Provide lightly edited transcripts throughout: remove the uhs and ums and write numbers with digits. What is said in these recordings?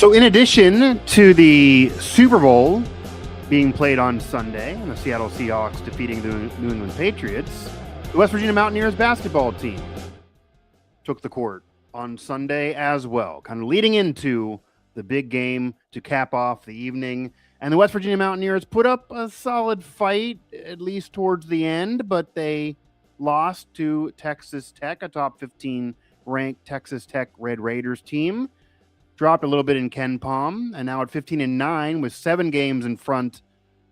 So in addition to the Super Bowl being played on Sunday and the Seattle Seahawks defeating the New England Patriots, the West Virginia Mountaineers basketball team took the court on Sunday as well, kind of leading into the big game to cap off the evening. And the West Virginia Mountaineers put up a solid fight, at least towards the end, but they lost to Texas Tech, a top 15 ranked Texas Tech Red Raiders team. Dropped a little bit in Ken Palm, and now at 15-9 with 7 games in front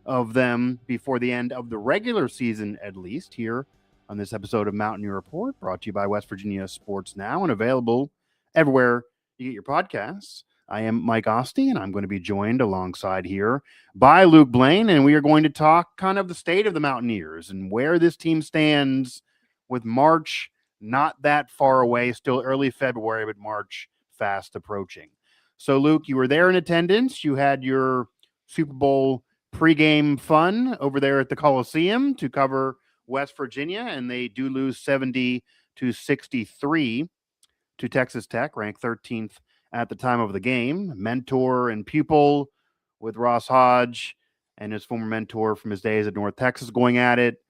of them before the end of the regular season, at least, here on this episode of Mountaineer Report, brought to you by West Virginia Sports Now and available everywhere you get your podcasts. I am Mike Asti, and I'm going to be joined alongside here by Luke Blain, and we are going to talk kind of the state of the Mountaineers and where this team stands with March not that far away, still early February, but March fast approaching. So, Luke, you were there in attendance. You had your Super Bowl pregame fun over there at the Coliseum to cover West Virginia, and they do lose 70-63 to Texas Tech, ranked 13th at the time of the game. Mentor and pupil with Ross Hodge and his former mentor from his days at North Texas going at it.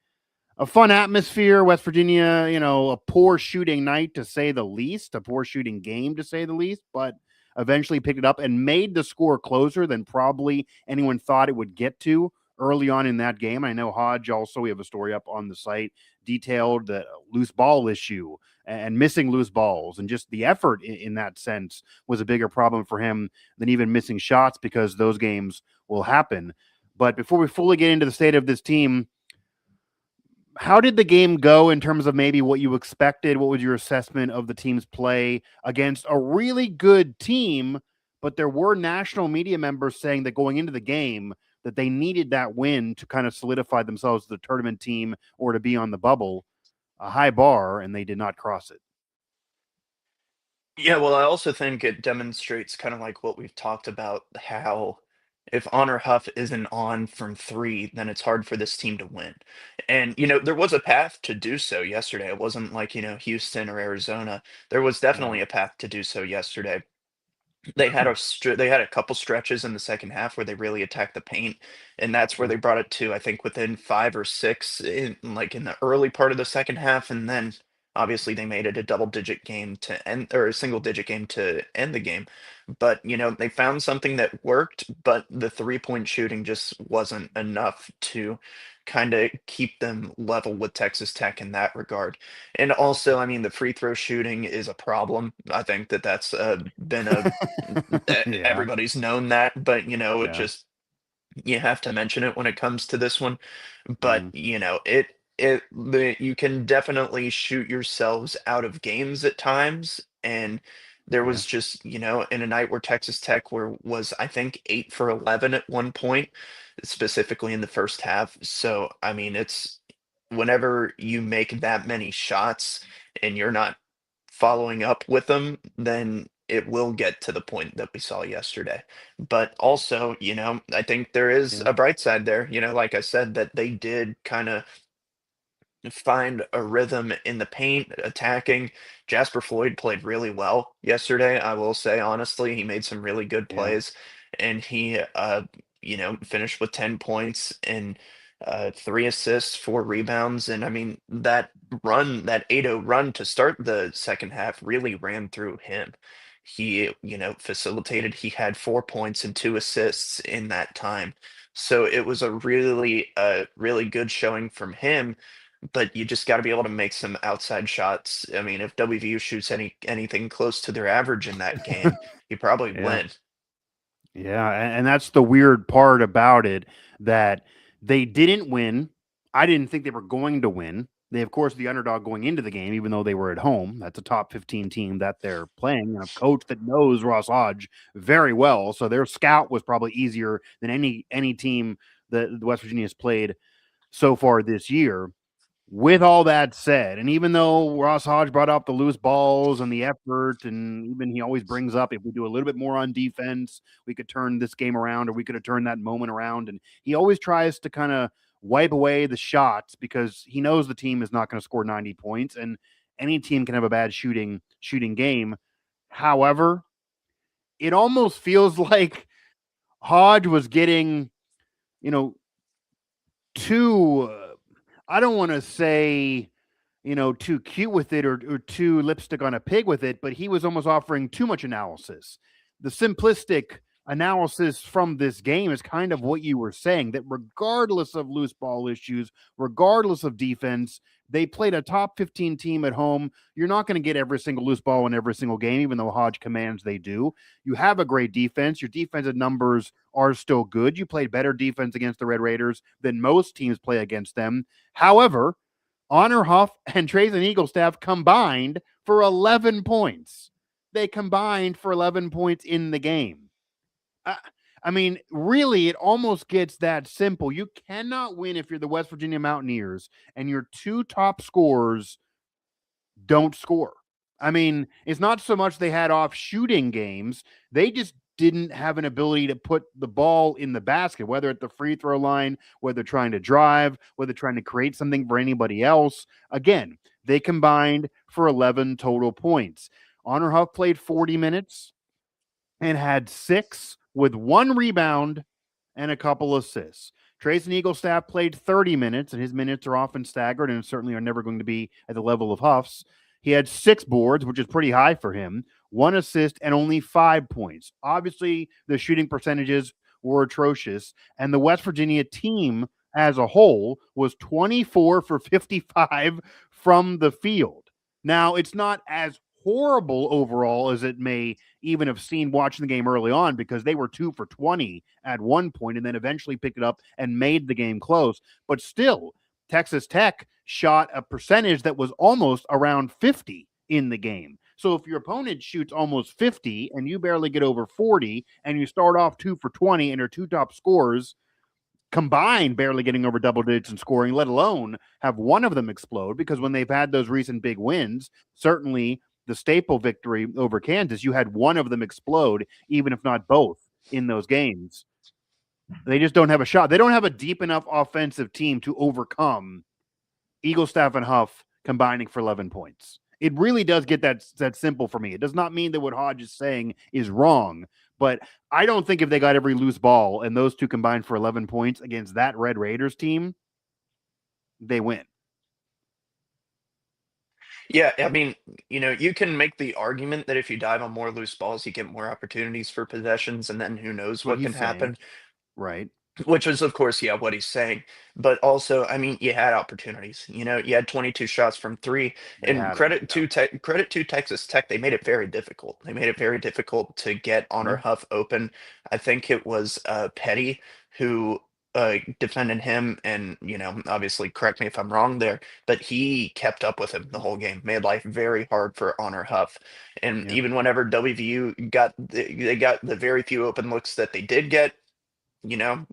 A fun atmosphere. West Virginia, a poor shooting night to say the least, a poor shooting game to say the least, but eventually picked it up and made the score closer than probably anyone thought it would get to early on in that game. I know Hodge also, we have a story up on the site, detailed the loose ball issue and missing loose balls, and just the effort in that sense was a bigger problem for him than even missing shots, because those games will happen. But before we fully get into the state of this team, how did the game go in terms of maybe what you expected? What was your assessment of the team's play against a really good team? But there were national media members saying that going into the game that they needed that win to kind of solidify themselves as the tournament team or to be on the bubble, a high bar, and they did not cross it. Yeah, well, I also think it demonstrates kind of like what we've talked about, how if Honor Huff isn't on from three, then it's hard for this team to win. And, there was a path to do so yesterday. It wasn't like, Houston or Arizona. There was Yeah. definitely a path to do so yesterday. They had a couple stretches in the second half where they really attacked the paint, and that's where they brought it to, I think, within 5 or 6 in the early part of the second half, and then obviously they made it a double-digit game to end, or a single-digit game to end the game. But, they found something that worked, but the three-point shooting just wasn't enough to kind of keep them level with Texas Tech in that regard. And also, I mean, the free throw shooting is a problem. I think that that's been Yeah. everybody's known that, but it Yeah. just, you have to mention it when it comes to this one. But Mhm. you can definitely shoot yourselves out of games at times, and there Yeah. was just, in a night where Texas Tech was, I think, 8 for 11 at one point, specifically in the first half. So I mean, it's whenever you make that many shots and you're not following up with them, then it will get to the point that we saw yesterday. But also, I think there is Yeah. a bright side there. Like I said, that they did kind of find a rhythm in the paint, attacking. Jasper Floyd played really well yesterday. I will say, honestly, he made some really good Yeah. plays, and he, finished with 10 points and 3 assists, 4 rebounds. And I mean, that 8-0 run to start the second half really ran through him. He, facilitated, he had 4 points and 2 assists in that time. So it was really good showing from him, but you just got to be able to make some outside shots. I mean, if WVU shoots anything close to their average in that game, you probably Yeah. win. Yeah, and that's the weird part about it, that they didn't win. I didn't think they were going to win. They, of course, the underdog going into the game, even though they were at home. That's a top 15 team that they're playing, and a coach that knows Ross Hodge very well. So their scout was probably easier than any team that West Virginia has played so far this year. With all that said, and even though Ross Hodge brought up the loose balls and the effort, and even he always brings up, if we do a little bit more on defense, we could turn this game around, or we could have turned that moment around. And he always tries to kind of wipe away the shots because he knows the team is not going to score 90 points, and any team can have a bad shooting game. However, it almost feels like Hodge was getting, you know, too, I don't want to say, too cute with it or too lipstick on a pig with it, but he was almost offering too much analysis. The simplistic analysis from this game is kind of what you were saying, that regardless of loose ball issues, regardless of defense, they played a top 15 team at home. You're not going to get every single loose ball in every single game, even though Hodge commands they do. You have a great defense. Your defensive numbers are still good. You played better defense against the Red Raiders than most teams play against them. However, Honor Huff and Trazen Eaglestaff combined for 11 points. They combined for 11 points in the game. I mean, really, it almost gets that simple. You cannot win if you're the West Virginia Mountaineers and your two top scorers don't score. I mean, it's not so much they had off shooting games. They just didn't have an ability to put the ball in the basket, whether at the free throw line, whether trying to drive, whether trying to create something for anybody else. Again, they combined for 11 total points. Honor Huff played 40 minutes and had 6 with 1 rebound and a couple assists. Trace Eaglestaff played 30 minutes, and his minutes are often staggered and certainly are never going to be at the level of Huff's. He had 6 boards, which is pretty high for him, 1 assist, and only 5 points. Obviously, the shooting percentages were atrocious, and the West Virginia team as a whole was 24 for 55 from the field. Now, it's not as horrible overall as it may even have seen watching the game early on, because they were 2 for 20 at one point and then eventually picked it up and made the game close. But still, Texas Tech shot a percentage that was almost around 50 in the game. So if your opponent shoots almost 50 and you barely get over 40 and you start off 2 for 20 and your two top scorers combined barely getting over double digits in scoring, let alone have one of them explode, because when they've had those recent big wins, certainly the staple victory over Kansas, you had one of them explode, even if not both in those games. They just don't have a shot. They don't have a deep enough offensive team to overcome Eaglestaff and Huff combining for 11 points. It really does get that simple for me. It does not mean that what Hodge is saying is wrong, but I don't think if they got every loose ball and those two combined for 11 points against that Red Raiders team, they win. Yeah, I mean, you can make the argument that if you dive on more loose balls, you get more opportunities for possessions, and then who knows That's what what he's can saying. happen. Right. Which is, of course, yeah, what he's saying. But also, I mean, you had opportunities. You had 22 shots from 3, They and had them. credit to Texas Tech. They made it very difficult. They made it very difficult to get Honor Yeah. Huff open. I think it was Petty who defended him, and obviously, correct me if I'm wrong there, but he kept up with him the whole game. Made life very hard for Honor Huff, and Yep. even whenever WVU they got the very few open looks that they did get,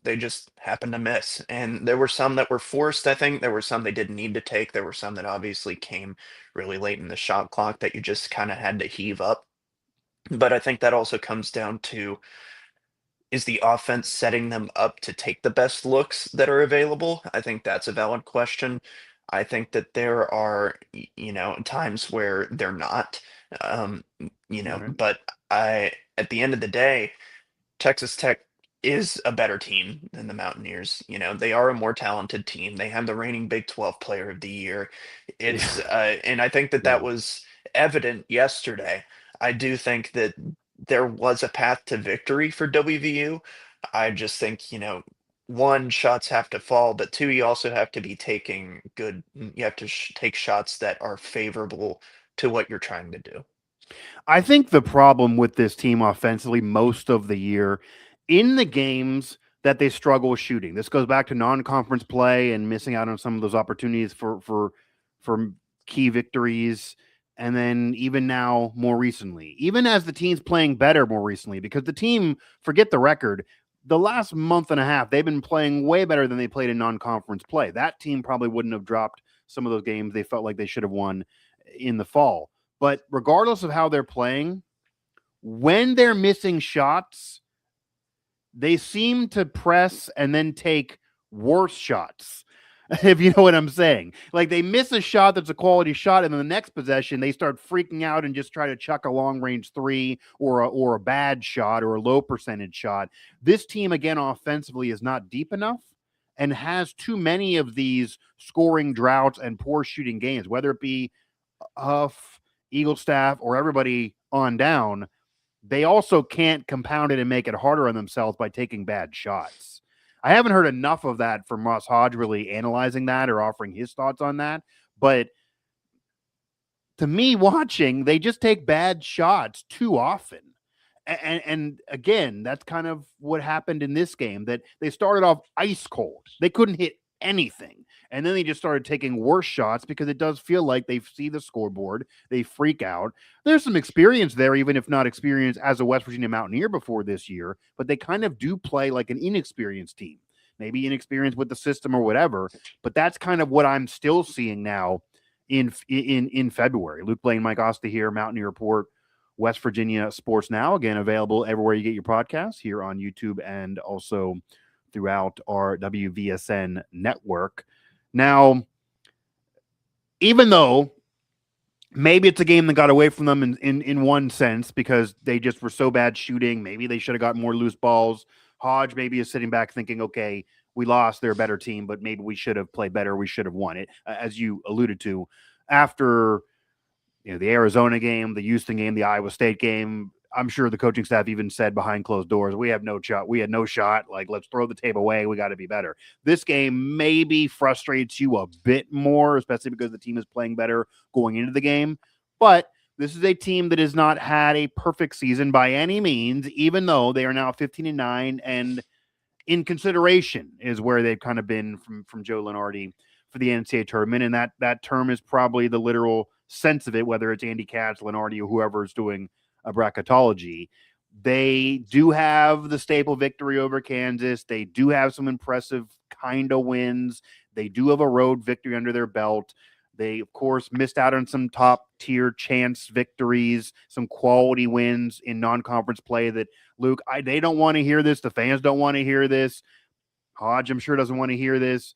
they just happened to miss. And there were some that were forced, I think. There were some they didn't need to take. There were some that obviously came really late in the shot clock that you just kind of had to heave up. But I think that also comes down to, is the offense setting them up to take the best looks that are available? I think that's a valid question. I think that there are, times where they're not. Right. But at the end of the day, Texas Tech is a better team than the Mountaineers. They are a more talented team. They have the reigning Big 12 Player of the Year. Yeah. And I think that Yeah. that was evident yesterday. I do think that there was a path to victory for WVU. I just think, one, shots have to fall, but two, you also have to be taking good. You have to take shots that are favorable to what you're trying to do. I think the problem with this team offensively most of the year, in the games that they struggle shooting, this goes back to non-conference play and missing out on some of those opportunities for key victories. And then even now, more recently, even as the team's playing better more recently, because the team, forget the record, the last month and a half, they've been playing way better than they played in non-conference play. That team probably wouldn't have dropped some of those games they felt like they should have won in the fall. But regardless of how they're playing, when they're missing shots, they seem to press and then take worse shots. if you know what I'm saying. Like they miss a shot that's a quality shot, and then the next possession they start freaking out and just try to chuck a long range three or a bad shot or a low percentage shot. This team again offensively is not deep enough and has too many of these scoring droughts and poor shooting games, whether it be Huff, Eagle staff, or everybody on down. They also can't compound it and make it harder on themselves by taking bad shots. I haven't heard enough of that from Ross Hodge really analyzing that or offering his thoughts on that. But to me, watching, they just take bad shots too often. And again, that's kind of what happened in this game, that they started off ice cold. They couldn't hit anything. And then they just started taking worse shots because it does feel like they see the scoreboard, they freak out. There's some experience there, even if not experience as a West Virginia Mountaineer before this year, but they kind of do play like an inexperienced team, maybe inexperienced with the system or whatever. But that's kind of what I'm still seeing now in February. Luke Blain, Mike Asti here, Mountaineer Report, West Virginia Sports Now. Again, available everywhere you get your podcasts, here on YouTube and also throughout our WVSN network. Now, even though maybe it's a game that got away from them in one sense because they just were so bad shooting, maybe they should have got more loose balls. Hodge maybe is sitting back thinking, okay, we lost, they're a better team, but maybe we should have played better, we should have won it, as you alluded to. After the Arizona game, the Houston game, the Iowa State game, I'm sure the coaching staff even said behind closed doors, we have no shot. We had no shot. Like, let's throw the tape away. We got to be better. This game maybe frustrates you a bit more, especially because the team is playing better going into the game. But this is a team that has not had a perfect season by any means, even though they are now 15-9, and in consideration is where they've kind of been from Joe Lenardi for the NCAA tournament. And that term is probably the literal sense of it, whether it's Andy Katz, Lenardi, or whoever is doing a bracketology. They do have the staple victory over Kansas. They do have some impressive kind of wins. They do have a road victory under their belt. They, of course, missed out on some top-tier chance victories, some quality wins in non-conference play that, Luke, they don't want to hear this. The fans don't want to hear this. Hodge, I'm sure, doesn't want to hear this.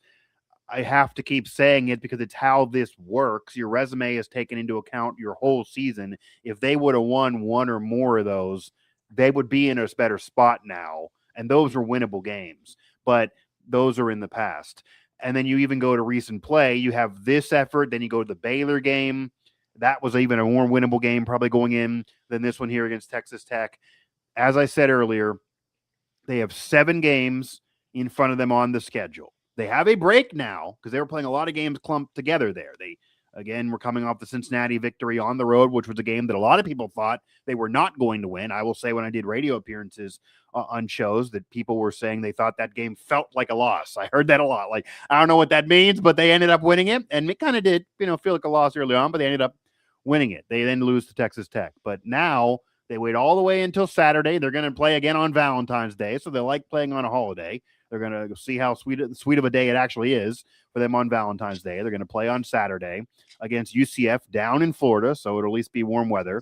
I have to keep saying it because it's how this works. Your resume is taken into account your whole season. If they would have won one or more of those, they would be in a better spot now. And those are winnable games, but those are in the past. And then you even go to recent play. You have this effort. Then you go to the Baylor game. That was even a more winnable game probably going in than this one here against Texas Tech. As I said earlier, they have 7 games in front of them on the schedule. They have a break now because they were playing a lot of games clumped together there. They, again, were coming off the Cincinnati victory on the road, which was a game that a lot of people thought they were not going to win. I will say when I did radio appearances on shows that people were saying they thought that game felt like a loss. I heard that a lot. Like, I don't know what that means, but they ended up winning it. And it kind of did, feel like a loss early on, but they ended up winning it. They then lose to Texas Tech. But now they wait all the way until Saturday. They're going to play again on Valentine's Day, so they like playing on a holiday. They're going to see how sweet of a day it actually is for them on Valentine's Day. They're going to play on Saturday against UCF down in Florida, so it'll at least be warm weather.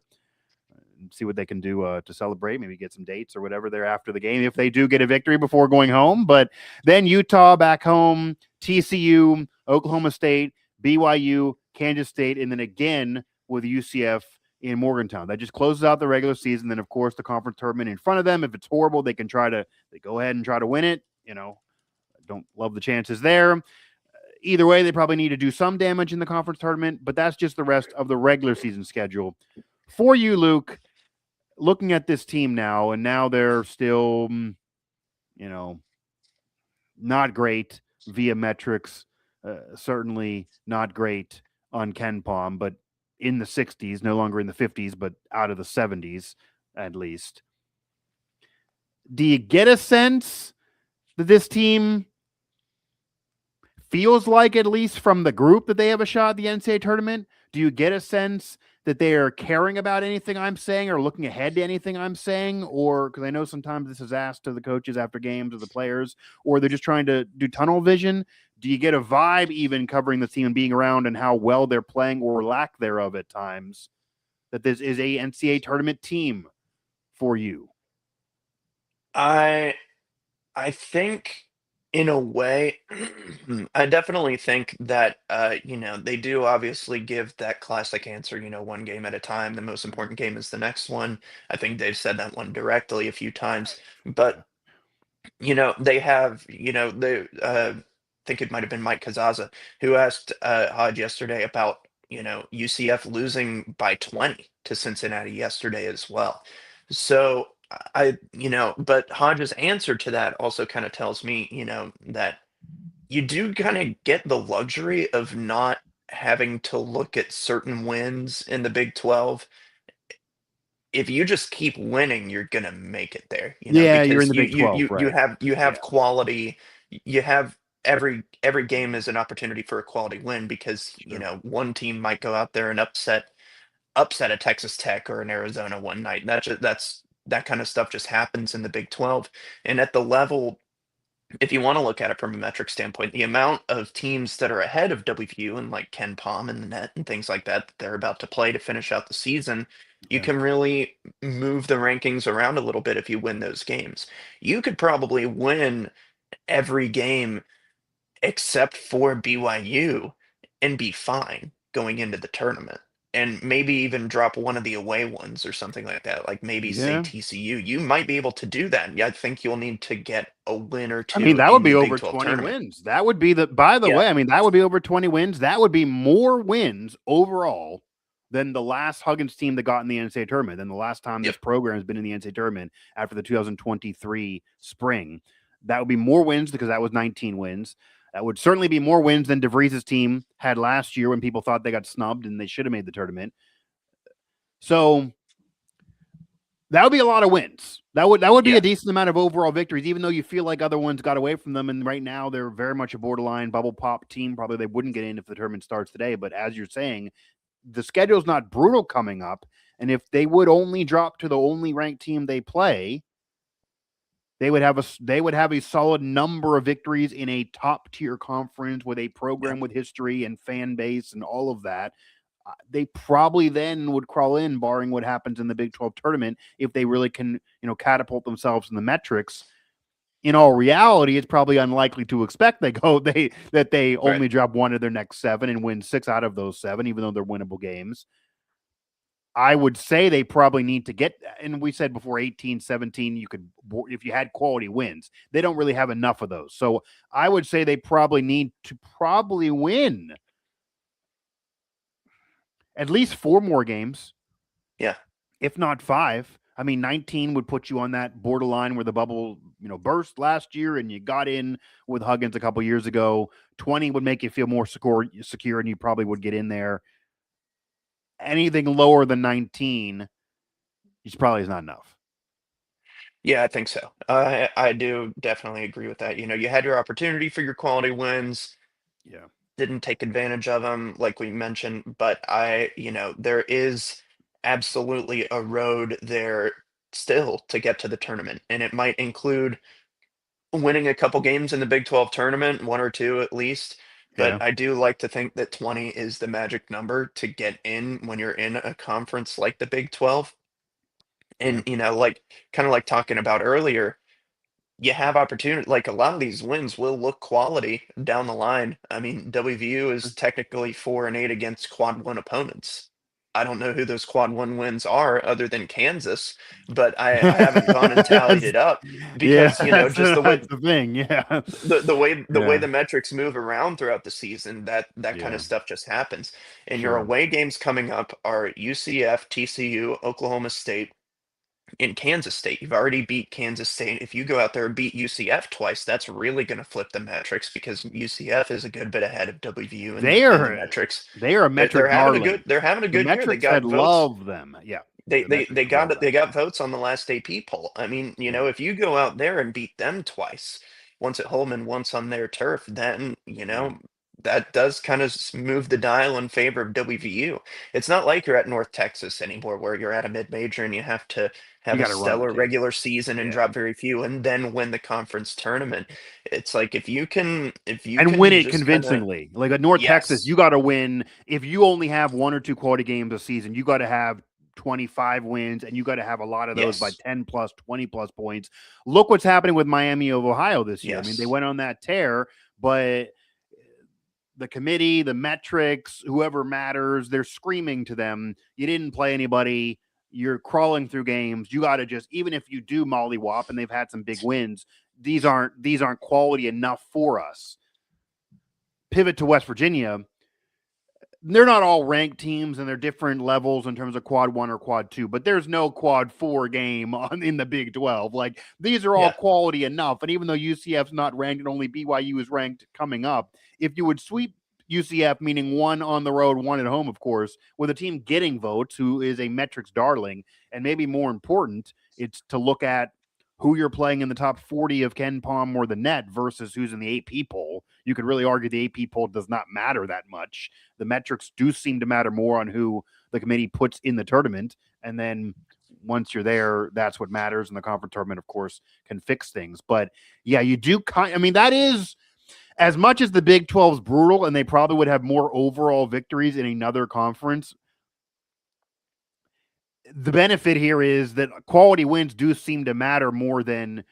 See what they can do to celebrate, maybe get some dates or whatever there after the game if they do get a victory before going home. But then Utah back home, TCU, Oklahoma State, BYU, Kansas State, and then again with UCF in Morgantown. That just closes out the regular season. Then, of course, the conference tournament in front of them. If it's horrible, they can they go ahead and try to win it. Don't love the chances there. Either way, they probably need to do some damage in the conference tournament, but that's just the rest of the regular season schedule. For you, Luke, looking at this team now, and now they're still, not great via metrics, certainly not great on KenPom, but in the 60s, no longer in the 50s, but out of the 70s at least. Do you get a sense that this team feels like, at least from the group, that they have a shot at the NCAA tournament? Do you get a sense that they are caring about anything I'm saying or looking ahead to anything I'm saying? Or, because I know sometimes this is asked to the coaches after games or the players, or they're just trying to do tunnel vision. Do you get a vibe, even covering the team and being around and how well they're playing or lack thereof at times, that this is a NCAA tournament team for you? I think In a way, I definitely think that they do obviously give that classic answer, one game at a time. The most important game is the next one. I think they've said that one directly a few times, Yeah. but they have, think it might have been Mike Kazaza who asked Hodge yesterday about, UCF losing by 20 to Cincinnati yesterday as well. So but Hodge's answer to that also kind of tells me, that you do kind of get the luxury of not having to look at certain wins in the Big 12. If you just keep winning, you're gonna make it there, Yeah, you're in because the Big 12, right? you Yeah, have quality, you have every game is an opportunity for a quality win because, sure. one team might go out there and upset a Texas Tech or an Arizona one night. That kind of stuff just happens in the Big 12. And at the level, if you want to look at it from a metric standpoint, the amount of teams that are ahead of WVU and like Ken Palm and the net and things like that they're about to play to finish out the season, you Yeah. can really move the rankings around a little bit if you win those games. You could probably win every game except for BYU and be fine going into the tournament. And maybe even drop one of the away ones or something like that. Like maybe say Yeah. TCU. You might be able to do that. Yeah, I think you'll need to get a win or I mean, two that would in be the Big over 12 20 tournament. wins. That would be by the Yeah. way, I mean, that would be over 20 wins. That would be more wins overall than the last Huggins team that got in the NCAA tournament, than the last time Yep. this program has been in the NCAA tournament after the 2023 spring. That would be more wins because that was 19 wins. That would certainly be more wins than DeVries' team had last year when people thought they got snubbed and they should have made the tournament. So that would be a lot of wins. That would be a Yeah. decent amount of overall victories, even though you feel like other ones got away from them. And right now they're very much a borderline bubble pop team. Probably they wouldn't get in if the tournament starts today. But as you're saying, the schedule's not brutal coming up. And if they would only drop to the only ranked team they play, they would have a solid number of victories in a top tier conference with a Yeah. program with history and fan base and all of that. They probably then would crawl in, barring what happens in the Big 12 tournament, if they really can, catapult themselves in the metrics. In all reality, it's probably unlikely to expect that they Right. only drop one of their next seven and win 6 out of those 7, even though they're winnable games. I would say they probably need to get, and we said before 18, 17, you could, if you had quality wins, they don't really have enough of those. So I would say they probably need to win at least 4 more games, Yeah. if not 5. I mean, 19 would put you on that borderline where the bubble, burst last year and you got in with Huggins a couple years ago. 20 would make you feel more secure, and you probably would get in there. Anything lower than 19 is probably not enough. Yeah, I think so. I do definitely agree with that. You had your opportunity for your quality wins, Yeah. didn't take advantage of them, like we mentioned, but there is absolutely a road there still to get to the tournament. And it might include winning a couple games in the Big 12 tournament, one or two at least. Yeah. But I do like to think that 20 is the magic number to get in when you're in a conference like the Big 12. Yeah. And, like kind of like talking about earlier, you have opportunity. Like a lot of these wins will look quality down the line. I mean, WVU is technically 4-8 against quad one opponents. I don't know who those quad one wins are other than Kansas, but I haven't gone and tallied it up Yeah, because, that's, just the way that's the thing. Yeah. the way Yeah. the metrics move around throughout the season, that kind Yeah. of stuff just happens. And your Sure. away games coming up are UCF, TCU, Oklahoma State, in Kansas State. You've already beat Kansas State. If you go out there and beat UCF twice, that's really going to flip the metrics because UCF is a good bit ahead of WVU They in the are metrics. they are a They're metric having a darling. good they're having a The good year. They metrics got had votes. love them. Yeah. They The they metrics they would love got them. they got votes on the last AP poll. I mean, Yeah. if you go out there and beat them twice, once at home and once on their turf, then Yeah. that does kind of move the dial in favor of WVU. It's not like you're at North Texas anymore, where you're at a mid-major and you have to You have a got to run the stellar table. regular season and Yeah. drop very few, and then win the conference tournament. It's like if you And win can it just kind of convincingly. Like at North Texas, you yes, got to win. If you only have 1 or 2 quality games a season, you got to have 25 wins, and you got to have a lot of those by Yes. 10 plus, 20 plus points. Look what's happening with Miami of Ohio this year. I mean, they Yes. went on that tear, but the committee, the metrics, whoever matters, they're screaming to them, you didn't play anybody. You're crawling through games. You got to just, even if you do mollywop, and they've had some big wins, these aren't quality enough for us. Pivot to West Virginia. They're not all ranked teams, and they're different levels in terms of quad 1 or quad 2, but there's no quad 4 game in the Big 12. Like, these are all quality enough. And even though UCF's not ranked and only BYU is ranked coming up, if you would sweep UCF, meaning one on the road, one at home, of course, with a team getting votes, who is a metrics darling, and maybe more important, it's to look at who you're playing in the top 40 of Ken Palm or the net versus who's in the AP poll. You could really argue the AP poll does not matter that much. The metrics do seem to matter more on who the committee puts in the tournament. And then once you're there, that's what matters. And the conference tournament, of course, can fix things. But yeah, you do that is, as much as the Big 12 is brutal, and they probably would have more overall victories in another conference, the benefit here is that quality wins do seem to matter more than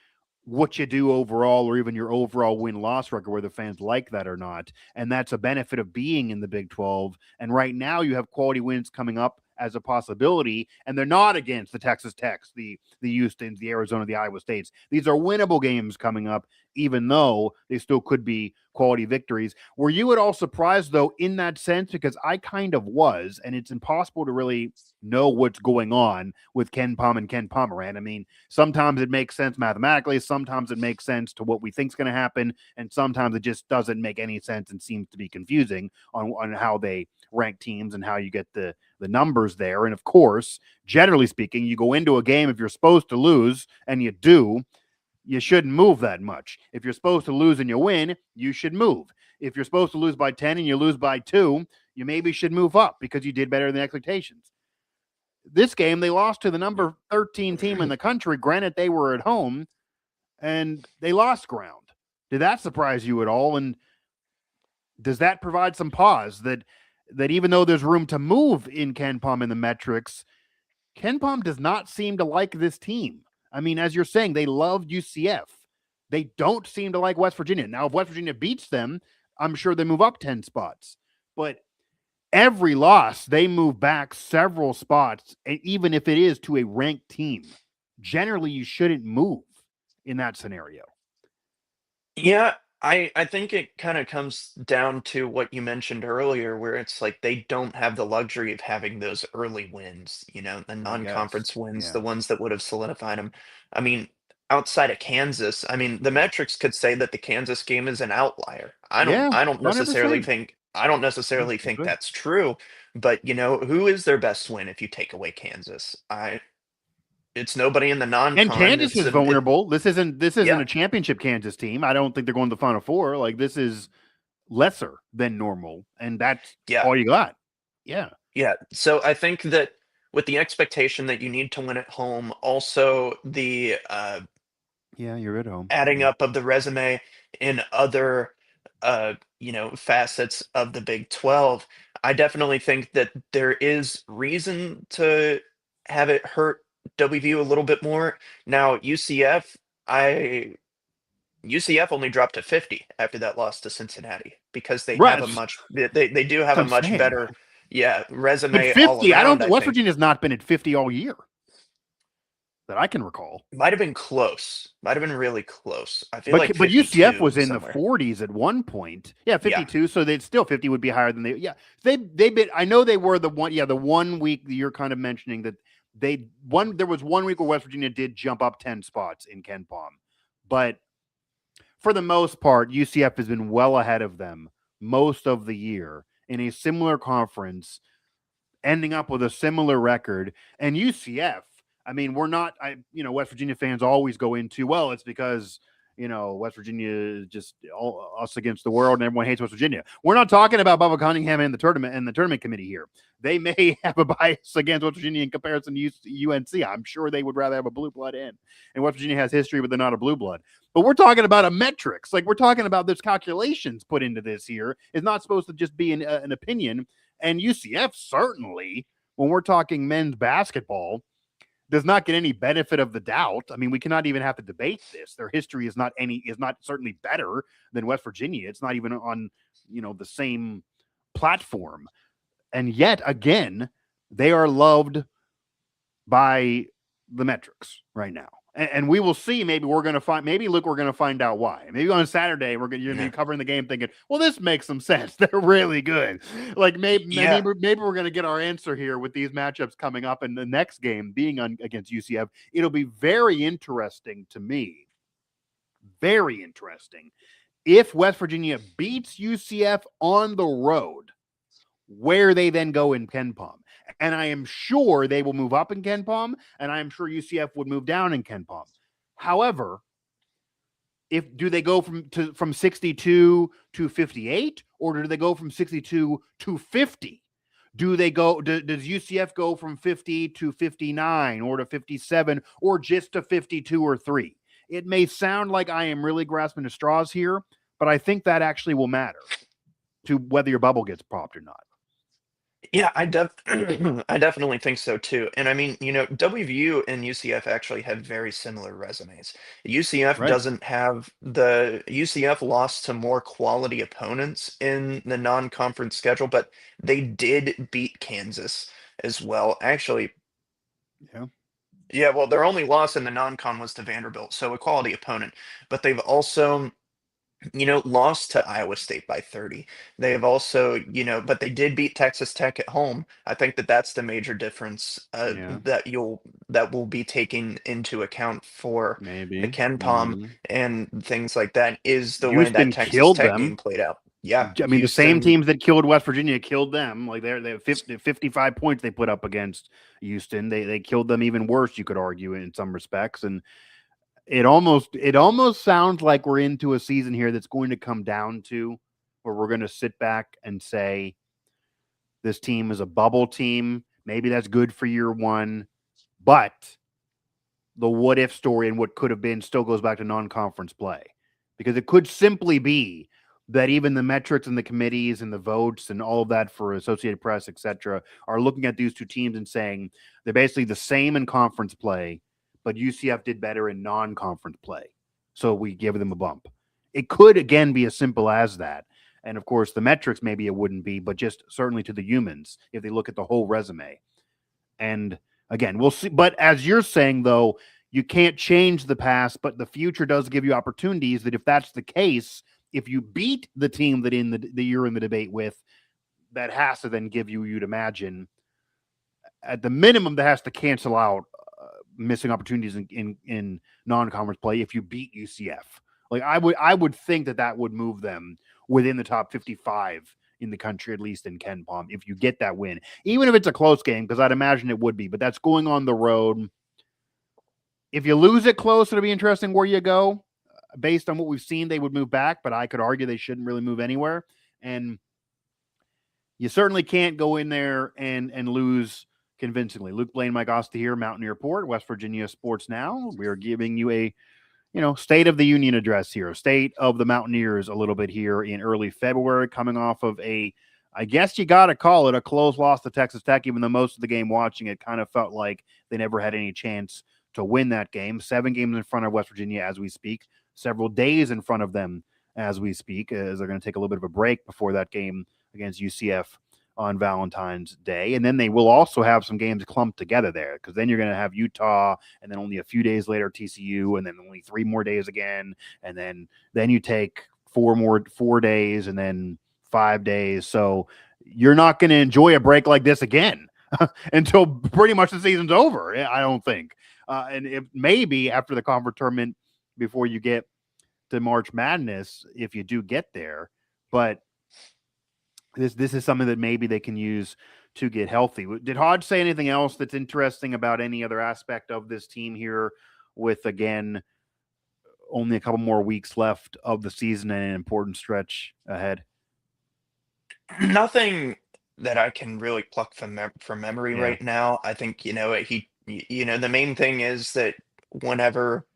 what you do overall, or even your overall win-loss record, whether fans like that or not. And that's a benefit of being in the Big 12. And right now you have quality wins coming up as a possibility, and they're not against the Texas Techs, the Houstons, the Arizona, the Iowa States. These are winnable games coming up, even though they still could be quality victories. Were you at all surprised, though, in that sense? Because I kind of was, and it's impossible to really know what's going on with Ken Palm and Ken Pomerant. I mean, sometimes it makes sense mathematically, sometimes it makes sense to what we think is going to happen, and sometimes it just doesn't make any sense and seems to be confusing on how they rank teams and how you get the numbers there. And of course, generally speaking, you go into a game, if you're supposed to lose, and you do, you shouldn't move that much. If you're supposed to lose and you win, you should move. If you're supposed to lose by 10 and you lose by 2, you maybe should move up because you did better than expectations. This game, they lost to the number 13 team in the country. Granted, they were at home, and they lost ground. Did that surprise you at all? And does that provide some pause that even though there's room to move in Ken Palm in the metrics, Ken Palm does not seem to like this team? I mean, as you're saying, they love UCF. They don't seem to like West Virginia. Now, if West Virginia beats them, I'm sure they move up 10 spots. But every loss, they move back several spots, and even if it is to a ranked team, generally you shouldn't move in that scenario. Yeah, I think it kind of comes down to what you mentioned earlier, where it's like they don't have the luxury of having those early wins, the I guess. non-conference wins, Yeah. the ones that would have solidified them. I mean, outside of Kansas, I mean, the metrics could say that the Kansas game is an outlier. Yeah, I don't necessarily 100%. think I don't Yeah, necessarily they think could. that's true, but who is their best win if you take away Kansas? It's nobody in the And non-con. Kansas is vulnerable. This isn't Yeah. a championship Kansas team. I don't think they're going to the Final Four. Like, this is lesser than normal, and that's Yeah. all you got. Yeah. Yeah, so I think that with the expectation that you need to win at home, also the Yeah, you're at home. adding Yeah. up of the resume in other facets of the Big 12, I definitely think that there is reason to have it hurt WVU a little bit more. Now, UCF only dropped to 50 after that loss to Cincinnati because they have Right. a much they do have a That's what much I'm saying. better But resume all 50, I don't around, think I West think. Virginia's not been at 50 all year that I can recall. Might have been close. Might have been really close. I feel But like UCF 52 was in the somewhere. 40s at one point. Yeah, Yeah. 52. So they'd still 50 would be higher than they. Yeah, they been. I know they were the one. Yeah, the 1 week that you're kind of mentioning that there was 1 week where West Virginia did jump up 10 spots in Ken Palm, but for the most part, UCF has been well ahead of them most of the year in a similar conference, ending up with a similar record. And UCF, I mean, we're not, West Virginia fans always go into, well, it's because, West Virginia is just us against the world and everyone hates West Virginia. We're not talking about Bubba Cunningham and the tournament committee here. They may have a bias against West Virginia in comparison to UNC. I'm sure they would rather have a blue blood in. And West Virginia has history, but they're not a blue blood. But we're talking about a metrics. Like, we're talking about there's calculations put into this here. It's not supposed to just be an opinion. And UCF certainly, when we're talking men's basketball, does not get any benefit of the doubt. I mean, we cannot even have to debate this. Their history is not certainly better than West Virginia. It's not even on, the same platform. And yet again, they are loved by the metrics right now. And we will see. Maybe we're going to find. Maybe Luke, we're going to find out why. Maybe on Saturday you're going to Yeah. be covering the game, thinking, "Well, this makes some sense. They're really good." Like Yeah. maybe we're going to get our answer here with these matchups coming up, and the next game being against UCF. It'll be very interesting to me. Very interesting if West Virginia beats UCF on the road, where they then go in KenPom. And I am sure they will move up in KenPom, and I am sure UCF would move down in KenPom. However, do they go from 62 to 58, or do they go from 62 to 50? Does UCF go from 50 to 59 or to 57 or just to 52 or 3? It may sound like I am really grasping at straws here, but I think that actually will matter to whether your bubble gets popped or not. Yeah, I definitely think so too. And I mean, WVU and UCF actually have very similar resumes. UCF Right. doesn't have the UCF lost to more quality opponents in the non-conference schedule, but they did beat Kansas as well. Actually, Yeah. yeah, well, their only loss in the non-con was to Vanderbilt, so a quality opponent. But they've also lost to Iowa State by 30. They have also, but they did beat Texas Tech at home. I think that that's the major difference Yeah. that will be taken into account for the Maybe. Ken Palm Maybe. and things like that is the way that Houston Texas killed Tech them. game played out. Yeah, I mean, the same Houston. teams that killed West Virginia killed them. Like they have 55 points they put up against Houston. They killed them even worse, you could argue, in some respects. And it almost sounds like we're into a season here that's going to come down to where we're going to sit back and say this team is a bubble team. Maybe that's good for year one, but the what if story and what could have been still goes back to non-conference play, because it could simply be that even the metrics and the committees and the votes and all of that for Associated Press, etc., are looking at these two teams and saying they're basically the same in conference play, but UCF did better in non-conference play, so we give them a bump. It could again be as simple as that. And of course, the metrics maybe it wouldn't be, but just certainly to the humans if they look at the whole resume. And again, we'll see. But as you're saying, though, you can't change the past, but the future does give you opportunities that if that's the case, if you beat the team that you're in the debate with, that has to then give you'd imagine, at the minimum, that has to cancel out missing opportunities in non-conference play if you beat UCF. Like I would think that would move them within the top 55 in the country, at least in KenPom, if you get that win, even if it's a close game, because I'd imagine it would be. But that's going on the road. If you lose it close, it'll be interesting where you go. Based on what we've seen, they would move back, but I could argue they shouldn't really move anywhere. And you certainly can't go in there and lose convincingly. Luke Blain, Mike Asti here, Mountaineer Report, West Virginia Sports Now. We are giving you a State of the Union address here, state of the Mountaineers a little bit here in early February, coming off of I guess you got to call it a close loss to Texas Tech, even though most of the game watching it kind of felt like they never had any chance to win that game. 7 games in front of West Virginia as we speak, several days in front of them as we speak, as they're going to take a little bit of a break before that game against UCF on Valentine's Day. And then they will also have some games clumped together there, because then you're going to have Utah, and then only a few days later TCU, and then only 3 more days again, and then you take 4 days, and then 5 days. So you're not going to enjoy a break like this again until pretty much the season's over, I don't think. And if maybe after the conference tournament before you get to March Madness, if you do get there. But this is something that maybe they can use to get healthy. Did Hodge say anything else that's interesting about any other aspect of this team here, with, again, only a couple more weeks left of the season and an important stretch ahead? Nothing that I can really pluck from memory Yeah. right now. I think the main thing is that whenever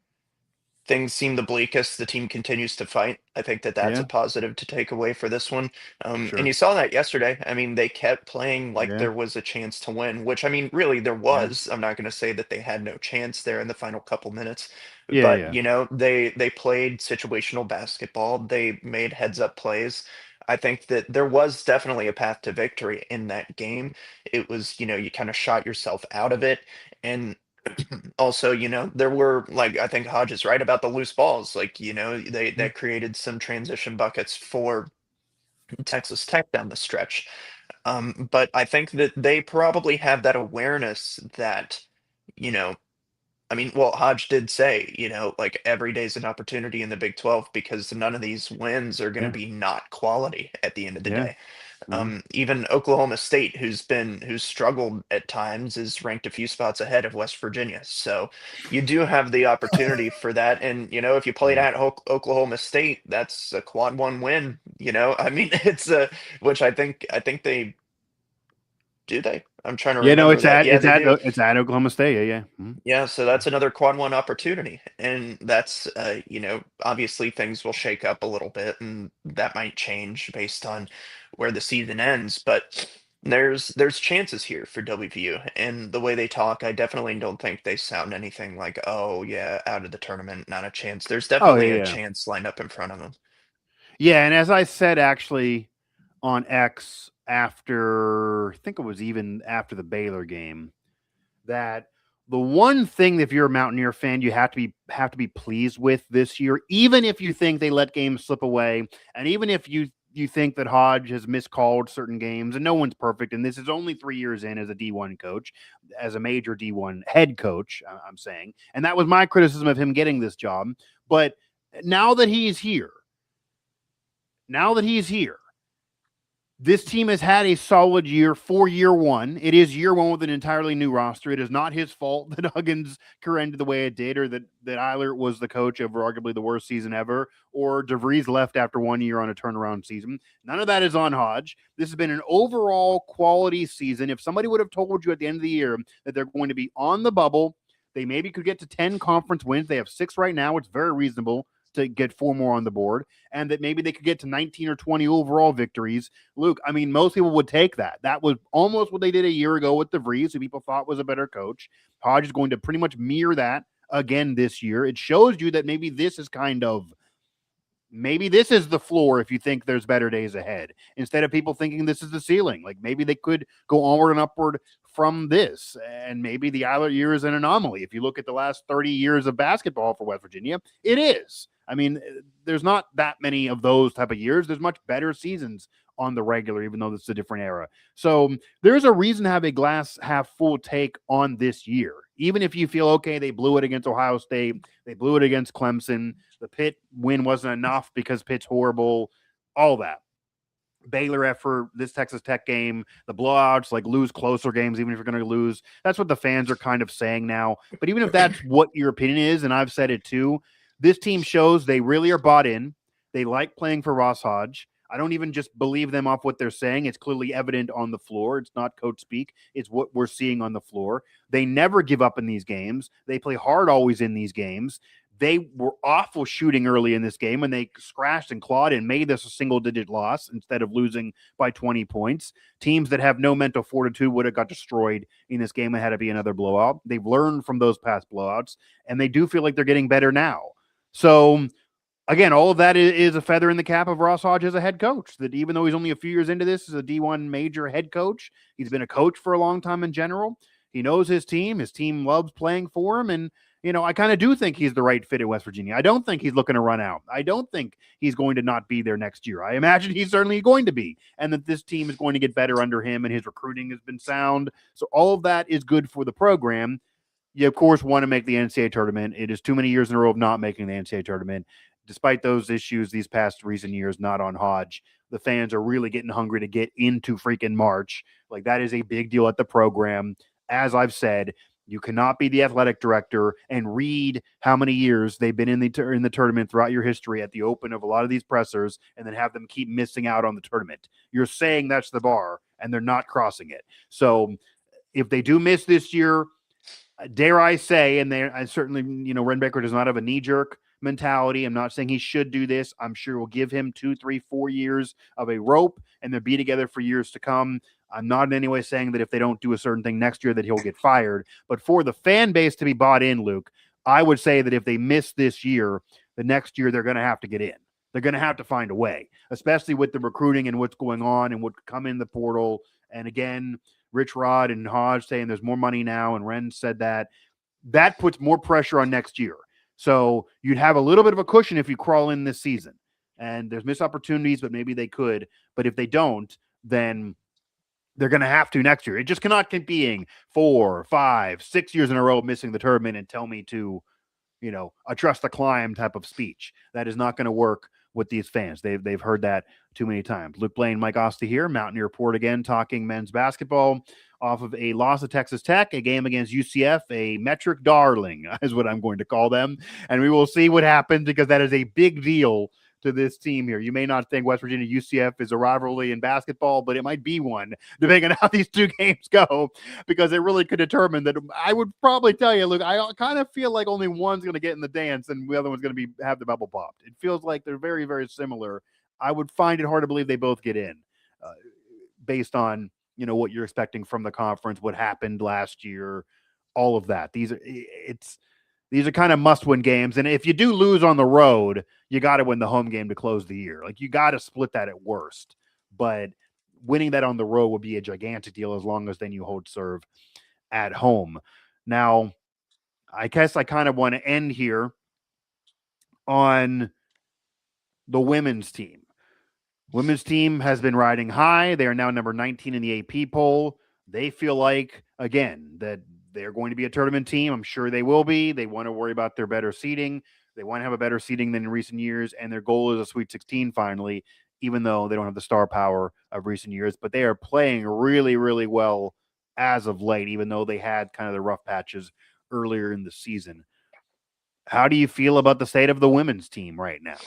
things seem the bleakest, the team continues to fight. I think that that's Yeah, a positive to take away for this one. And sure. you saw that yesterday. I mean, they kept playing like Yeah, there was a chance to win, which I mean, really there yeah, was. I'm not going to say that they had no chance there in the final couple minutes, yeah, but yeah, they played situational basketball. They made heads up plays. I think that there was definitely a path to victory in that game. It was, you kind of shot yourself out of it. And also, there were like I think Hodge is right about the loose balls. Like, they yeah. that created some transition buckets for Texas Tech down the stretch. But I think that they probably have that awareness that, you know, I mean, well, Hodge did say, like every day's an opportunity in the Big 12 because none of these wins are going to Yeah. be not quality at the end of the Yeah. day. Mhm. Even Oklahoma State, who's struggled at times, is ranked a few spots ahead of West Virginia. So you do have the opportunity for that. And if you played Yeah. at Oklahoma State, that's a quad one win. I mean, it's a which I think they do they. I'm trying to Yeah, no, remember that. Yeah, they do. it's at Oklahoma State. Yeah, yeah. Mhm. Yeah, so that's another quad one opportunity. And that's obviously things will shake up a little bit and that might change based on where the season ends, but there's chances here for WVU. And the way they talk, I definitely don't think they sound anything like, "Oh, yeah, out of the tournament, not a chance." There's Oh, definitely yeah, a yeah. chance lined up in front of them. Yeah, and as I said actually on X after I think it was even after the Baylor game, that the one thing that if you're a Mountaineer fan you have to be pleased with this year, even if you think they let games slip away, and even if you think that Hodge has miscalled certain games, and no one's perfect, and this is only 3 years in as a D1 coach, as a major D1 head coach, I'm saying, and that was my criticism of him getting this job. But now that he's here, now that he's here, this team has had a solid year for year one. It is year one with an entirely new roster. It is not his fault that Huggins career ended the way it did, or that Eilert was the coach of arguably the worst season ever, or DeVries left after 1 year on a turnaround season. None of that is on Hodge. This has been an overall quality season. If somebody would have told you at the end of the year that they're going to be on the bubble, they maybe could get to 10 conference wins. They have 6 right now. It's very reasonable to get 4 more on the board, and that maybe they could get to 19 or 20 overall victories. Luke, I mean, most people would take that. That was almost what they did a year ago with DeVries, who people thought was a better coach. Hodge is going to pretty much mirror that again this year. It shows you that maybe this is the floor if you think there's better days ahead, instead of people thinking this is the ceiling. Like maybe they could go onward and upward from this, and maybe the Eilert year is an anomaly. If you look at the last 30 years of basketball for West Virginia, it is. I mean, there's not that many of those type of years. There's much better seasons on the regular, even though this is a different era. So there's a reason to have a glass half full take on this year. Even if you feel, okay, they blew it against Ohio State, they blew it against Clemson, the Pitt win wasn't enough because Pitt's horrible, all that. Baylor effort, this Texas Tech game, the blowouts, like lose closer games, even if you're going to lose. That's what the fans are kind of saying now. But even if that's what your opinion is, and I've said it too, this team shows they really are bought in. They like playing for Ross Hodge. I don't even just believe them off what they're saying. It's clearly evident on the floor. It's not coach speak. It's what we're seeing on the floor. They never give up in these games. They play hard always in these games. They were awful shooting early in this game, and they scratched and clawed and made this a single-digit loss instead of losing by 20 points. Teams that have no mental fortitude would have got destroyed in this game and had to be another blowout. They've learned from those past blowouts, and they do feel like they're getting better now. So, again, all of that is a feather in the cap of Ross Hodge as a head coach, that even though he's only a few years into this as a D1 major head coach, he's been a coach for a long time in general. He knows his team. His team loves playing for him, and I kind of do think he's the right fit at West Virginia. I don't think he's looking to run out. I don't think he's going to not be there next year. I imagine he's certainly going to be, and that this team is going to get better under him, and his recruiting has been sound. So all of that is good for the program. You, of course, want to make the NCAA tournament. It is too many years in a row of not making the NCAA tournament. Despite those issues these past recent years, not on Hodge, the fans are really getting hungry to get into freaking March. Like, that is a big deal at the program. As I've said, you cannot be the athletic director and read how many years they've been in the tournament throughout your history at the open of a lot of these pressers, and then have them keep missing out on the tournament. You're saying that's the bar, and they're not crossing it. So if they do miss this year, dare I say, and I certainly, Renbaker does not have a knee jerk, mentality. I'm not saying he should do this. I'm sure we'll give him 2, 3, 4 years of a rope and they'll be together for years to come. I'm not in any way saying that if they don't do a certain thing next year that he'll get fired. But for the fan base to be bought in, Luke, I would say that if they miss this year, the next year they're going to have to get in. They're going to have to find a way, especially with the recruiting and what's going on and what could come in the portal. And again, Rich Rod and Hodge saying there's more money now, and Ren said that. That puts more pressure on next year. So you'd have a little bit of a cushion if you crawl in this season. And there's missed opportunities, but maybe they could. But if they don't, then they're going to have to next year. It just cannot keep being 4, 5, 6 years in a row missing the tournament and tell me to, a trust the climb type of speech. That is not going to work with these fans. They've heard that too many times. Luke Blain, Mike Asti here, Mountaineer Report again, talking men's basketball off of a loss of Texas Tech, a game against UCF, a metric darling is what I'm going to call them. And we will see what happens because that is a big deal to this team here. You may not think West Virginia UCF is a rivalry in basketball, but it might be one, depending on how these two games go, because it really could determine that. I would probably tell you, look, I kind of feel like only one's going to get in the dance and the other one's going to have the bubble popped. It feels like they're very, very similar. I would find it hard to believe they both get in based on, what you're expecting from the conference, what happened last year, all of that. These are kind of must-win games. And if you do lose on the road, you got to win the home game to close the year. Like, you got to split that at worst. But winning that on the road would be a gigantic deal as long as then you hold serve at home. Now, I guess I kind of want to end here on the women's team. Women's team has been riding high. They are now number 19 in the AP poll. They feel like, again, that they're going to be a tournament team. I'm sure they will be. They want to worry about their better seeding. They want to have a better seeding than in recent years, and their goal is a Sweet 16 finally, even though they don't have the star power of recent years. But they are playing really, really well as of late, even though they had kind of the rough patches earlier in the season. How do you feel about the state of the women's team right now?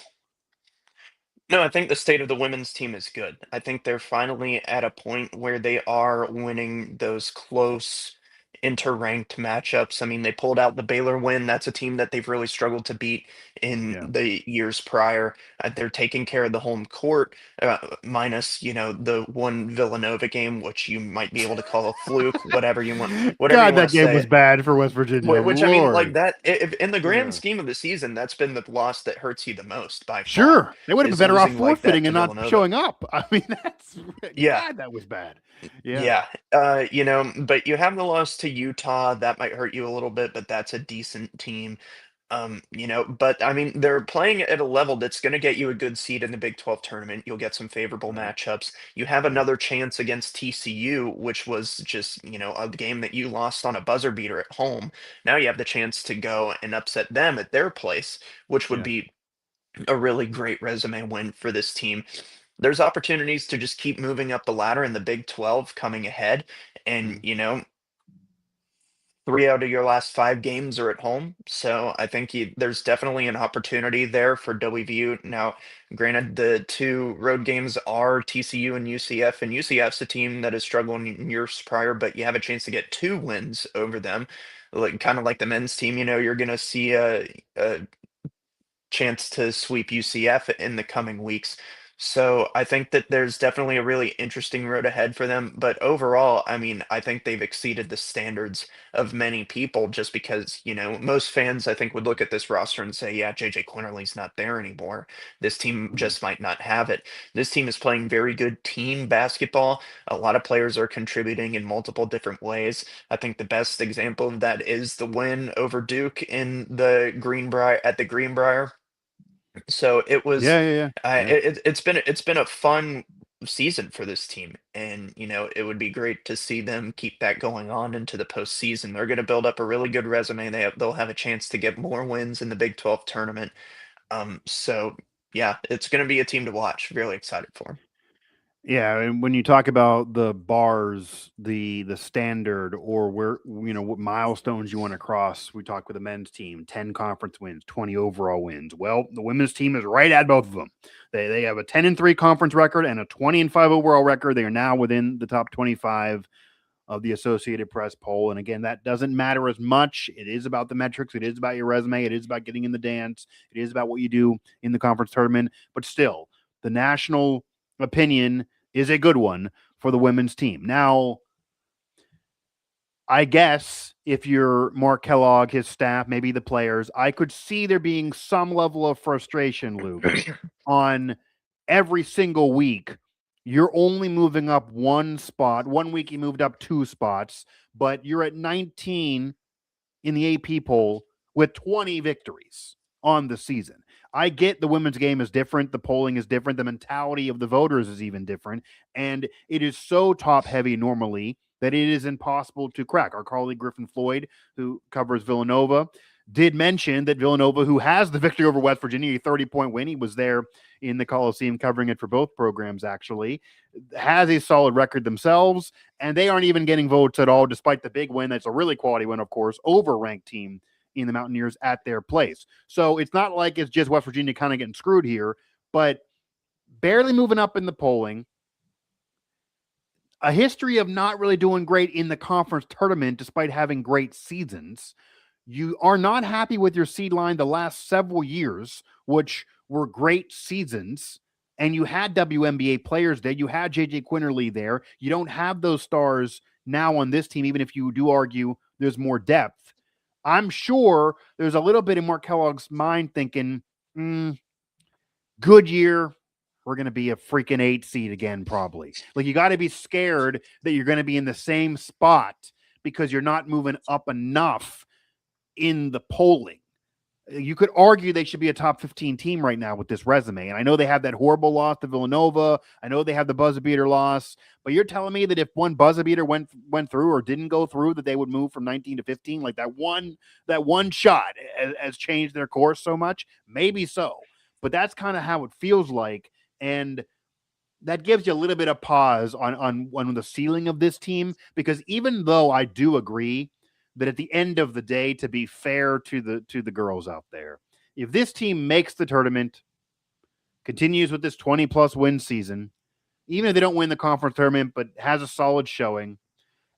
No, I think the state of the women's team is good. I think they're finally at a point where they are winning those close interranked matchups. I mean, they pulled out the Baylor win. That's a team that they've really struggled to beat in Yeah. the years prior. They're taking care of the home court, minus, the one Villanova game, which you might be able to call a fluke, whatever you God, want that to game say. was bad for West Virginia. Which I mean, like Lord. that, if in the grand Yeah. scheme of the season, that's been the loss that hurts you the most by far, Sure. They would have been is better off losing like that forfeiting to and not Villanova. showing up. I mean, that's Yeah, God, that was bad. Yeah. yeah. But you have the loss to Utah. That might hurt you a little bit, but that's a decent team. But I mean, they're playing at a level that's going to get you a good seed in the Big 12 tournament. You'll get some favorable Right. matchups. You have Yeah. another chance against TCU, which was just, a game that you lost on a buzzer beater at home. Now you have the chance to go and upset them at their place, which would Yeah. be a really great resume win for this team. There's opportunities to just keep moving up the ladder in the Big 12 coming ahead. And, Mhm. 3 out of your last 5 games are at home. So I think there's definitely an opportunity there for WVU. Now, granted, the 2 road games are TCU and UCF, and UCF's a team that has struggled in years prior, but you have a chance to get 2 wins over them. Like, kind of like the men's team, you're going to see a chance to sweep UCF in the coming weeks. So I think that there's definitely a really interesting road ahead for them. But overall, I mean, I think they've exceeded the standards of many people just because, most fans, I think, would look at this roster and say, yeah, JJ Quinterly's not there anymore. This team Mhm. just might not have it. This team is playing very good team basketball. A lot of players are contributing in multiple different ways. I think the best example of that is the win over Duke in the Greenbrier. So it was, Yeah. Yeah. Yeah. Yeah. it's been a fun season for this team, and it would be great to see them keep that going on into the postseason. They're going to build up a really good resume. They'll have a chance to get more wins in the Big 12 tournament. So yeah, it's going to be a team to watch. Really excited for them. Yeah, and when you talk about the bars, the standard, or where what milestones you want to cross, we talk with the men's team, 10 conference wins, 20 overall wins. Well, the women's team is right at both of them. They have a 10-3 conference record and a 20-5 overall record. They are now within the top 25. of the Associated Press poll. And again, that doesn't matter as much. It is about the metrics, it is about your resume, it is about getting in the dance, it is about what you do in the conference tournament. But still, the national opinion is a good one for the women's team. Now, I guess if you're Mark Kellogg, his staff, maybe the players, I could see there being some level of frustration, Luke, on every single week. You're only moving up one spot. One week you moved up 2 spots, but you're at 19 in the AP poll with 20 victories on the season. I get the women's game is different, the polling is different, the mentality of the voters is even different, and it is so top heavy normally that it is impossible to crack. Our colleague Griffin Floyd, who covers Villanova, did mention that Villanova, who has the victory over West Virginia, a 30-point win, he was there in the Coliseum covering it for both programs, actually, has a solid record themselves, and they aren't even getting votes at all, despite the big win. That's a really quality win, of course, over ranked team in the Mountaineers at their place. So it's not like it's just West Virginia kind of getting screwed here, but barely moving up in the polling, a history of not really doing great in the conference tournament despite having great seasons. You are not happy with your seed line the last several years, which were great seasons, and you had WNBA players there. You had JJ Quinterly there. You don't have those stars now on this team, even if you do argue there's more depth. I'm sure there's a little bit in Mark Kellogg's mind thinking, good year, we're going to be a freaking 8 seed again, probably. Like, you got to be scared that you're going to be in the same spot because you're not moving up enough in the polling. You could argue they should be a top 15 team right now with this resume. And I know they have that horrible loss to Villanova. I know they have the buzzer beater loss, but you're telling me that if one buzzer beater went through or didn't go through, that they would move from 19 to 15? Like, that one shot has changed their course so much? Maybe so, but that's kind of how it feels like. And that gives you a little bit of pause on the ceiling of this team, because even though I do agree that at the end of the day, to be fair to the girls out there, if this team makes the tournament, continues with this 20+ win season, even if they don't win the conference tournament, but has a solid showing,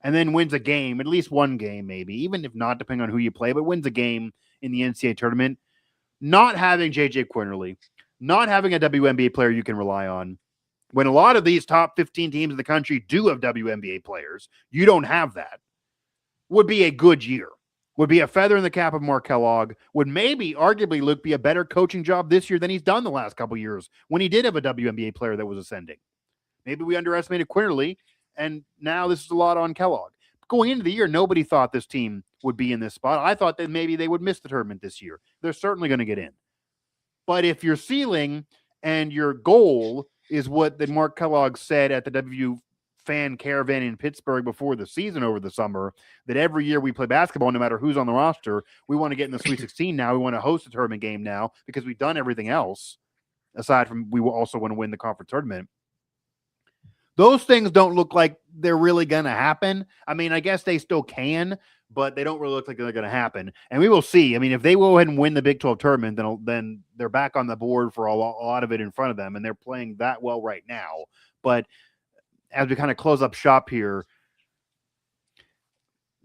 and then wins a game, at least one game maybe, even if not, depending on who you play, but wins a game in the NCAA tournament, not having JJ Quinterly, not having a WNBA player you can rely on, when a lot of these top 15 teams in the country do have WNBA players, you don't have that, would be a good year, would be a feather in the cap of Mark Kellogg, would maybe, arguably, Luke, be a better coaching job this year than he's done the last couple years when he did have a WNBA player that was ascending. Maybe we underestimated Quinterly, and now this is a lot on Kellogg. Going into the year, nobody thought this team would be in this spot. I thought that maybe they would miss the tournament this year. They're certainly going to get in. But if your ceiling and your goal is what that Mark Kellogg said at the WVU fan caravan in Pittsburgh before the season over the summer, that every year we play basketball, no matter who's on the roster, we want to get in the Sweet 16 now. We want to host a tournament game now because we've done everything else, aside from we will also want to win the conference tournament. Those things don't look like they're really going to happen. I mean, I guess they still can, but they don't really look like they're going to happen. And we will see. I mean, if they go ahead and win the Big 12 tournament, then they're back on the board for a lot of it in front of them, and they're playing that well right now. But as we kind of close up shop here,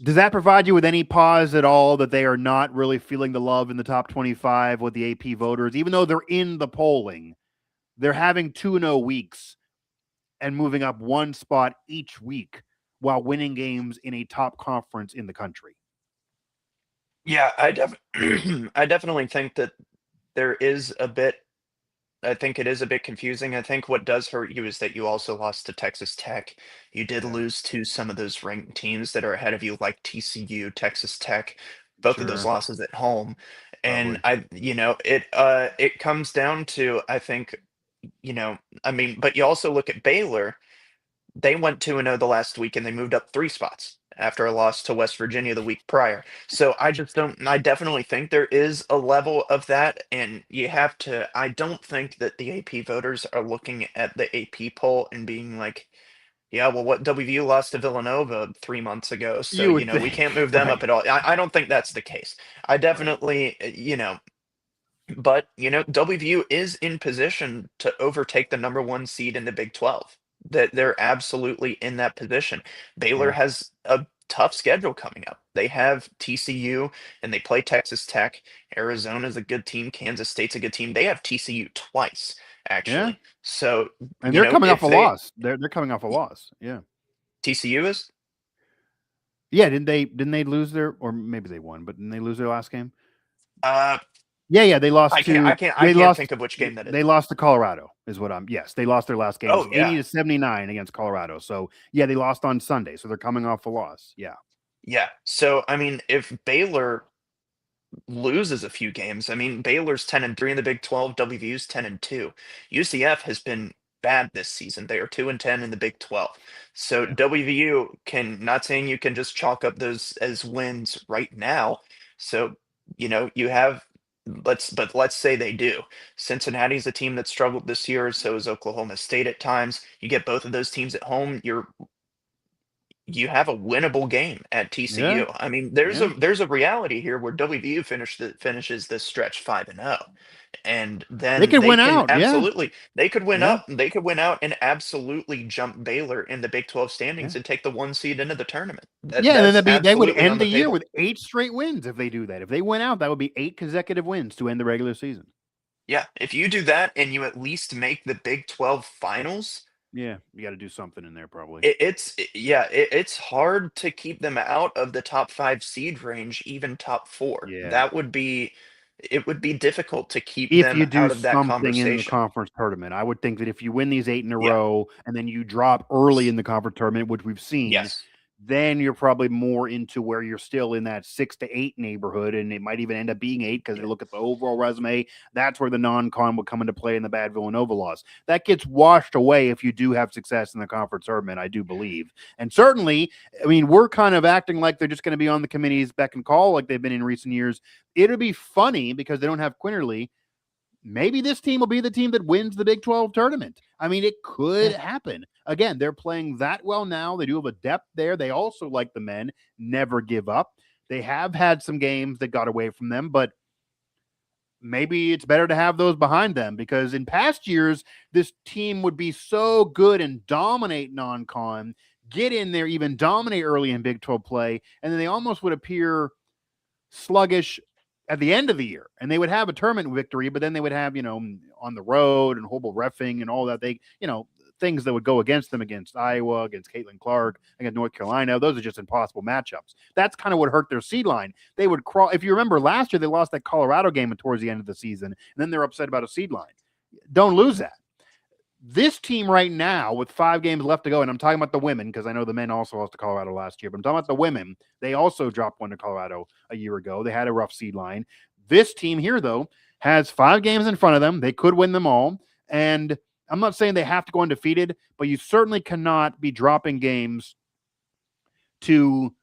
does that provide you with any pause at all that they are not really feeling the love in the top 25 with the AP voters, even though they're in the polling? They're having 2-0 weeks and moving up one spot each week while winning games in a top conference in the country. Yeah, I definitely think that there is a bit. I think it is a bit confusing. I think what does hurt you is that you also lost to Texas Tech. You did Yeah. lose to some of those ranked teams that are ahead of you, like TCU, Texas Tech, both of those Sure. losses at home. And Lovely. it comes down to, I think, I mean, but you also look at Baylor. They went 2-0 the last week, and they moved up 3 spots after a loss to West Virginia the week prior. So I definitely think there is a level of that, and I don't think that the AP voters are looking at the AP poll and being like, yeah, well, what WVU lost to Villanova 3 months ago, so, You would we think, can't move them up right? at all. I don't think that's the case. I Right. definitely, but, WVU is in position to overtake the number 1 seed in the Big 12. that they're absolutely in that position. Baylor Yeah. has a tough schedule coming up. They have TCU and they play Texas Tech. Arizona's a good team. Kansas State's a good team. They have TCU twice, Yeah. actually. So, And they're coming off if a they loss. They're coming off a loss. Yeah. TCU is, Yeah, didn't they lose their, or maybe they won, but didn't they lose their last game? uh, Yeah, they lost to I they can't lost think of which game that is. they lost to Colorado is what I'm yes, they lost their last game. It was Oh yeah, 80-79 against Colorado. So yeah, they lost on Sunday. So they're coming off a loss. Yeah. yeah. So I mean, if Baylor loses a few games. I mean, Baylor's 10-3 in the Big 12, WVU's 10-2. UCF has been bad this season. They are 2-10 in the Big 12. So Yeah. WVU can, not saying you can just chalk up those as wins right now. So, you have let's say they do. Cincinnati's a team that struggled this year, so is Oklahoma State at times. You get both of those teams at home, you have a winnable game at Yeah. TCU. I mean, Yeah. there's a reality here where WVU finishes this stretch 5-0, and They then could win out. Yeah. they could win Yeah. up, they could win out and absolutely jump Baylor in the Big 12 Yeah. standings and take the 1 seed into the tournament. Yeah, and then That's they would absolutely on end the the year table. with 8 straight wins if they do that. If they win out, that would be 8 consecutive wins to end the regular season. Yeah, if you do that and you at least make the Big 12 finals, Yeah, you got to do something in there probably. it's hard to keep them out of the top 5 seed range, even top 4. Yeah. It would be difficult to keep If them you do out of that something in the conversation. conference tournament, I would think that if you win these 8 in a Yeah. row and then you drop early in the conference tournament, which we've seen, Yes. then you're probably more into where you're still in that 6 to 8 neighborhood, and it might even end up being 8 because they Yeah. look at the overall resume. That's where the non-con would come into play in the bad Villanova loss. That gets washed away if you do have success in the conference tournament, I do believe. And certainly, I mean, we're kind of acting like they're just going to be on the committee's beck and call like they've been in recent years. It'll be funny because they don't have Quinterly. Maybe this team will be the team that wins the Big 12 tournament. I mean, it could happen. Again, they're playing that well now. They do have a depth there. They also, like the men, never give up. They have had some games that got away from them, but maybe it's better to have those behind them because in past years, this team would be so good and dominate non-con, get in there, even dominate early in Big 12 play, and then they almost would appear sluggish at the end of the year, and they would have a tournament victory, but then they would have, on the road and horrible reffing and all that. Things that would go against them against Iowa, against Caitlin Clark, against North Carolina. Those are just impossible matchups. That's kind of what hurt their seed line. They would crawl. If you remember last year, they lost that Colorado game towards the end of the season, and then they're upset about a seed line. Don't lose that. This team right now with 5 games left to go, and I'm talking about the women because I know the men also lost to Colorado last year, but I'm talking about the women. They also dropped one to Colorado a year ago. They had a rough seed line. This team here, though, has 5 games in front of them. They could win them all. And I'm not saying they have to go undefeated, but you certainly cannot be dropping games to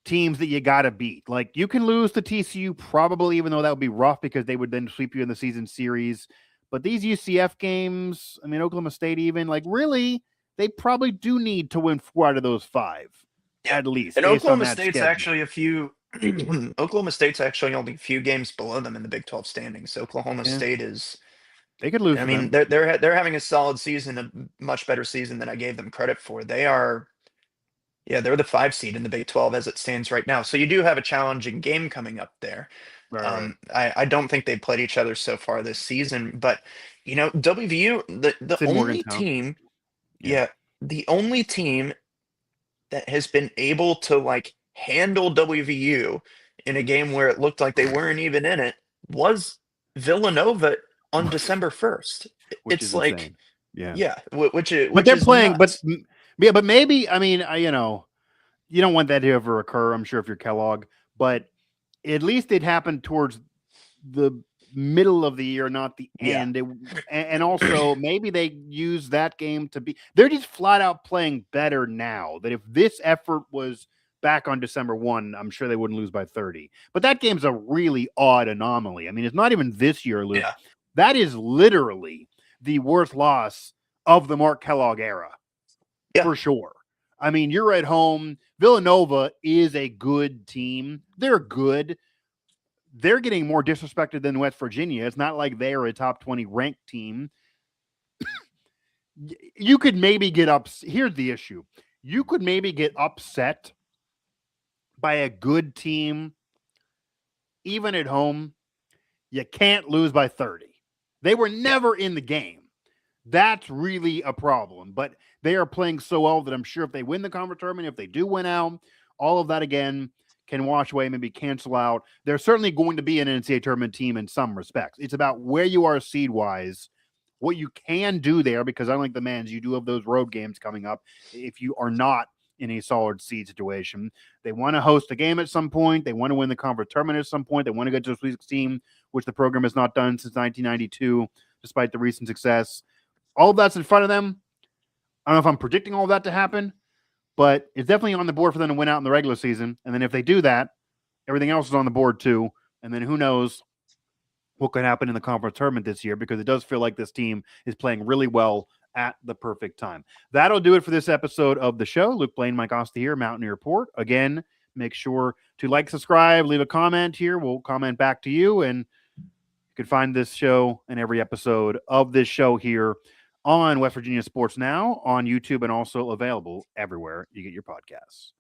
teams that you got to beat. Like you can lose to TCU probably, even though that would be rough because they would then sweep you in the season series. But these UCF games, I mean, Oklahoma State even, like really, they probably do need to win 4 out of those 5, at least. And based on Oklahoma that State's schedule. actually Oklahoma State's actually only a few games below them in the Big 12 standings. So Oklahoma State is, They could lose I to mean, them. they're having a solid season, a much better season than I gave them credit for. They're the 5 seed in the Big 12 as it stands right now. So you do have a challenging game coming up there. Right. I don't think they've played each other so far this season, but WVU, the It's in only Morgantown. team, Yeah. the only team that has been able to like handle WVU in a game where it looked like they weren't even in it was Villanova on December 1st. Which It's is like, insane. Yeah. yeah, But which they're is playing, nuts. but maybe, I mean, you don't want that to ever occur, I'm sure, if you're Kellogg, but at least it happened towards the middle of the year, not the Yeah. end. And also maybe they use that game they're just flat out playing better now. That if this effort was back on December 1, I'm sure they wouldn't lose by 30. But that game's a really odd anomaly. I mean, it's not even this year, Luke. Yeah. That is literally the worst loss of the Mark Kellogg era. Yeah. For sure. I mean, you're at home. Villanova is a good team. They're good. They're getting more disrespected than West Virginia. It's not like they're a top 20 ranked team. You could maybe get here's the issue. You could maybe get upset by a good team, even at home. You can't lose by 30. They were never in the game. That's really a problem. But they are playing so well that I'm sure if they win the conference tournament, if they do win out, all of that again can wash away, maybe cancel out. They're certainly going to be an NCAA tournament team in some respects. It's about where you are seed-wise, what you can do there, because unlike the men's, you do have those road games coming up if you are not in a solid seed situation. They want to host a game at some point. They want to win the conference tournament at some point. They want to get to a Sweet 16, which the program has not done since 1992, despite the recent success. All of that's in front of them. I don't know if I'm predicting all of that to happen, but it's definitely on the board for them to win out in the regular season. And then if they do that, everything else is on the board too. And then who knows what could happen in the conference tournament this year, because it does feel like this team is playing really well at the perfect time. That'll do it for this episode of the show. Luke Blain, Mike Asti here, Mountaineer Report. Again, make sure to like, subscribe, leave a comment here. We'll comment back to you. And you can find this show and every episode of this show here on West Virginia Sports Now, on YouTube, and also available everywhere you get your podcasts.